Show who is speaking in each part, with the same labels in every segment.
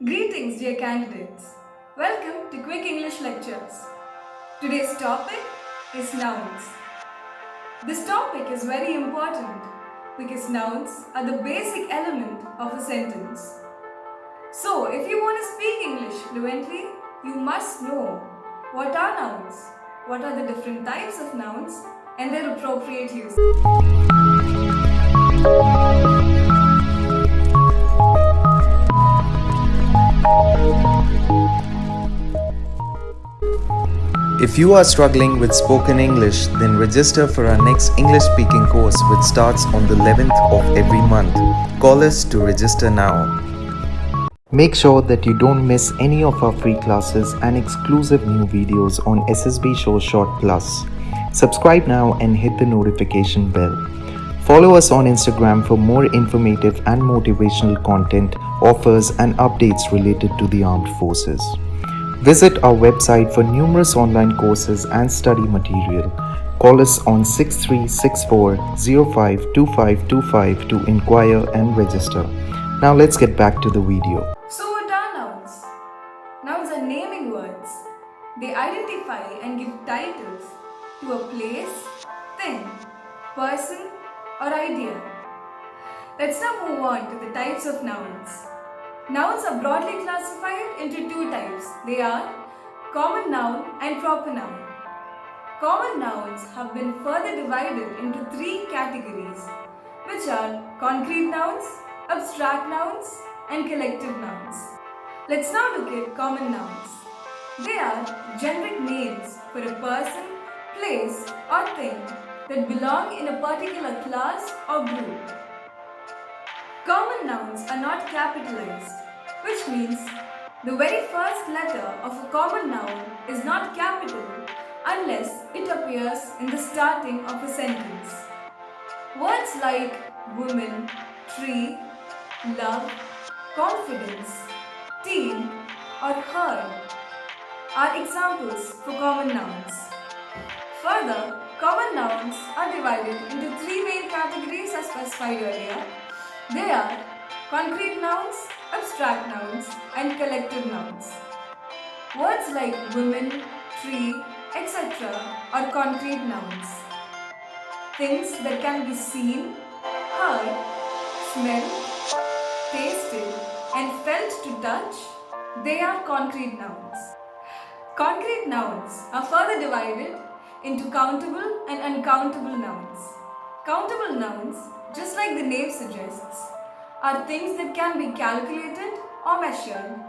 Speaker 1: Greetings, dear candidates. Welcome to Quick English Lectures. Today's topic is nouns. This topic is very important because nouns are the basic element of a sentence. So, if you want to speak English fluently, you must know what are nouns, what are the different types of nouns, and their appropriate use.
Speaker 2: If you are struggling with spoken English, then register for our next English speaking course which starts on the 11th of every month. Call us to register now. Make sure that you don't miss any of our free classes and exclusive new videos on SSB Show Short Plus. Subscribe now and hit the notification bell. Follow us on Instagram for more informative and motivational content, offers and updates related to the armed forces. Visit our website for numerous online courses and study material. Call us on 6364052525 to inquire and register. Now let's get back to the video.
Speaker 1: So, what are nouns? Nouns are naming words. They identify and give titles to a place, thing, person, or idea. Let's now move on to the types of nouns. Nouns are broadly classified into two types. They are common noun and proper noun. Common nouns have been further divided into three categories, which are concrete nouns, abstract nouns, and collective nouns. Let's now look at common nouns. They are generic names for a person, place, or thing that belong in a particular class or group. Common nouns are not capitalized, which means the very first letter of a common noun is not capital unless it appears in the starting of a sentence. Words like woman, tree, love, confidence, team, or herd are examples for common nouns. Further, common nouns are divided into three main categories as specified earlier. They are concrete nouns, abstract nouns, and collective nouns. Words like women, tree, etc. are concrete nouns. Things that can be seen, heard, smelled, tasted, and felt to touch, they are concrete nouns. Concrete nouns are further divided into countable and uncountable nouns. Countable nouns, just like the name suggests, are things that can be calculated or measured,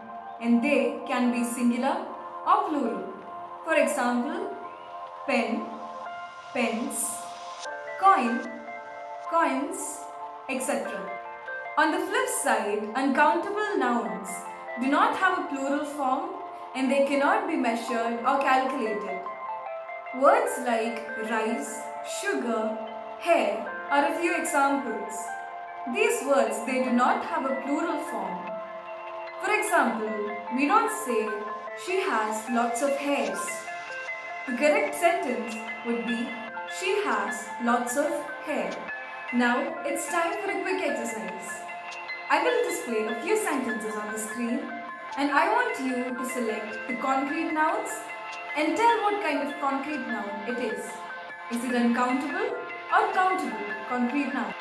Speaker 1: and they can be singular or plural. For example, pen, pens, coin, coins, etc. On the flip side, uncountable nouns do not have a plural form and they cannot be measured or calculated. Words like rice, sugar, hair are a few examples. These words, they do not have a plural form. For example, we don't say, she has lots of hairs. The correct sentence would be, she has lots of hair. Now, it's time for a quick exercise. I will display a few sentences on the screen and I want you to select the concrete nouns and tell what kind of concrete noun it is. Is it uncountable or countable concrete noun?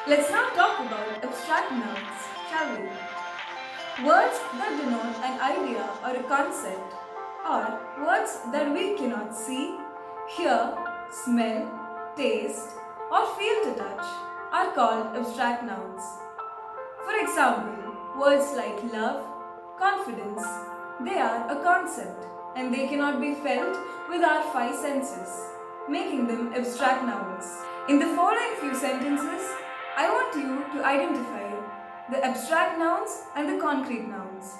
Speaker 1: Let's now talk about abstract nouns, shall we? Words that denote an idea or a concept, or words that we cannot see, hear, smell, taste, or feel to touch are called abstract nouns. For example, words like love, confidence, they are a concept and they cannot be felt with our five senses, making them abstract nouns. In the following few sentences, I want you to identify the abstract nouns and the concrete nouns.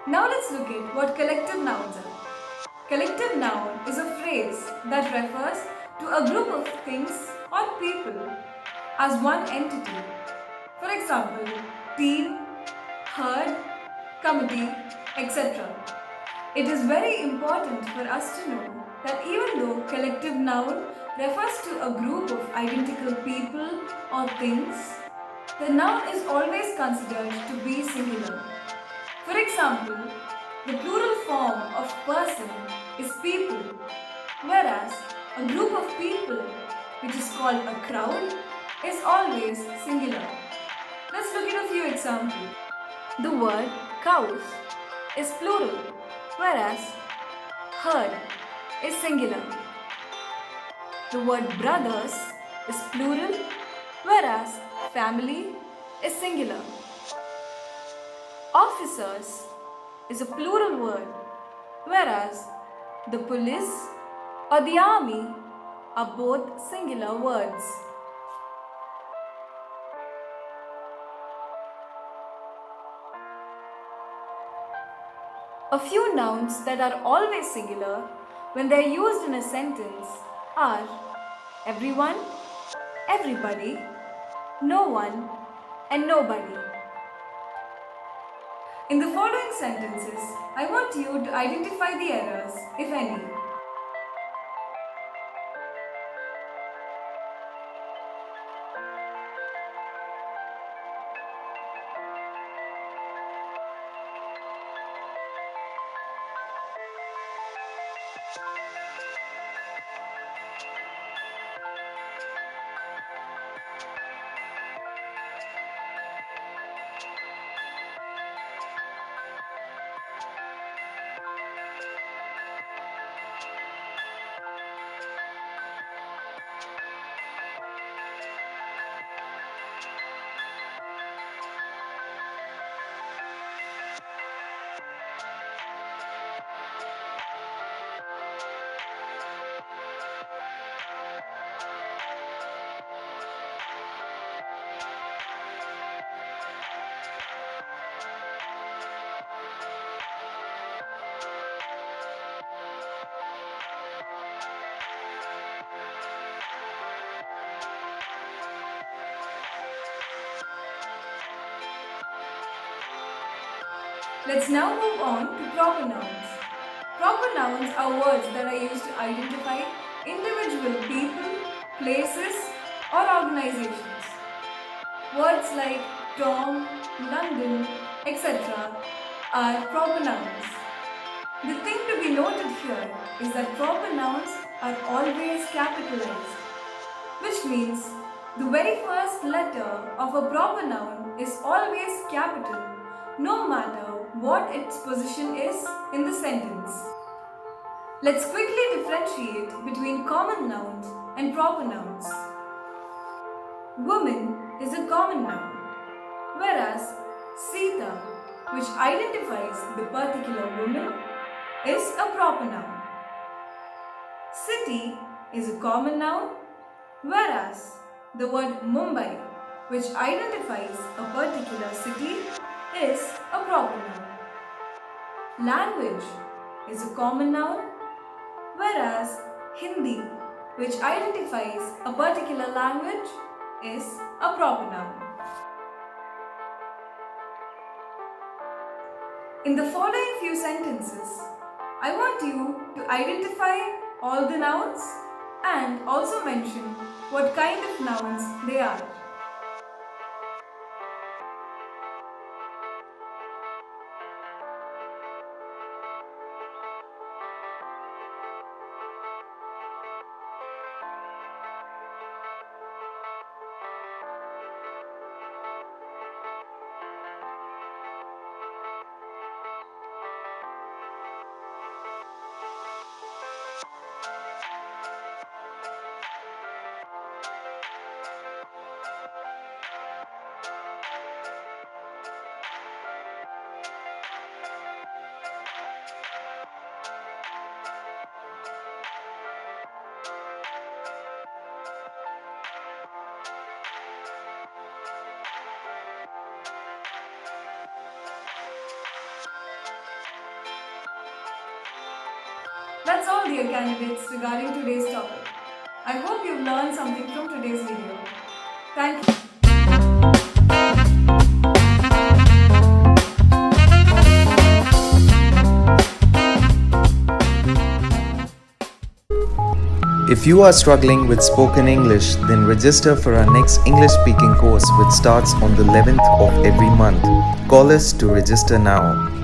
Speaker 1: Now let's look at what collective nouns are. Collective noun is a phrase that refers to a group of things or people as one entity. For example, team, herd, committee, etc. It is very important for us to know that even though collective noun refers to a group of identical people or things, the noun is always considered to be singular. For example, the plural form of person is people, whereas a group of people, which is called a crowd, is always singular. Let's look at a few examples. The word cows is plural, whereas herd is singular. The word brothers is plural, whereas family is singular. Officers is a plural word, whereas the police or the army are both singular words. A few nouns that are always singular when they are used in a sentence are everyone, everybody, no one, and nobody. In the following sentences, I want you to identify the errors, if any. Let's now move on to proper nouns. Proper nouns are words that are used to identify individual people, places, or organizations. Words like Tom, London, etc. are proper nouns. The thing to be noted here is that proper nouns are always capitalized, which means the very first letter of a proper noun is always capital, no matter what its position is in the sentence. Let's quickly differentiate between common nouns and proper nouns. Woman is a common noun, whereas Sita, which identifies the particular woman, is a proper noun. City is a common noun, whereas the word Mumbai, which identifies a particular city, is a proper noun. Language is a common noun, whereas Hindi, which identifies a particular language, is a proper noun. In the following few sentences, I want you to identify all the nouns and also mention what kind of nouns they are. That's all, dear candidates, regarding today's topic. I hope you've learned something from today's video. Thank you.
Speaker 2: If you are struggling with spoken English, then register for our next English speaking course which starts on the 11th of every month. Call us to register now.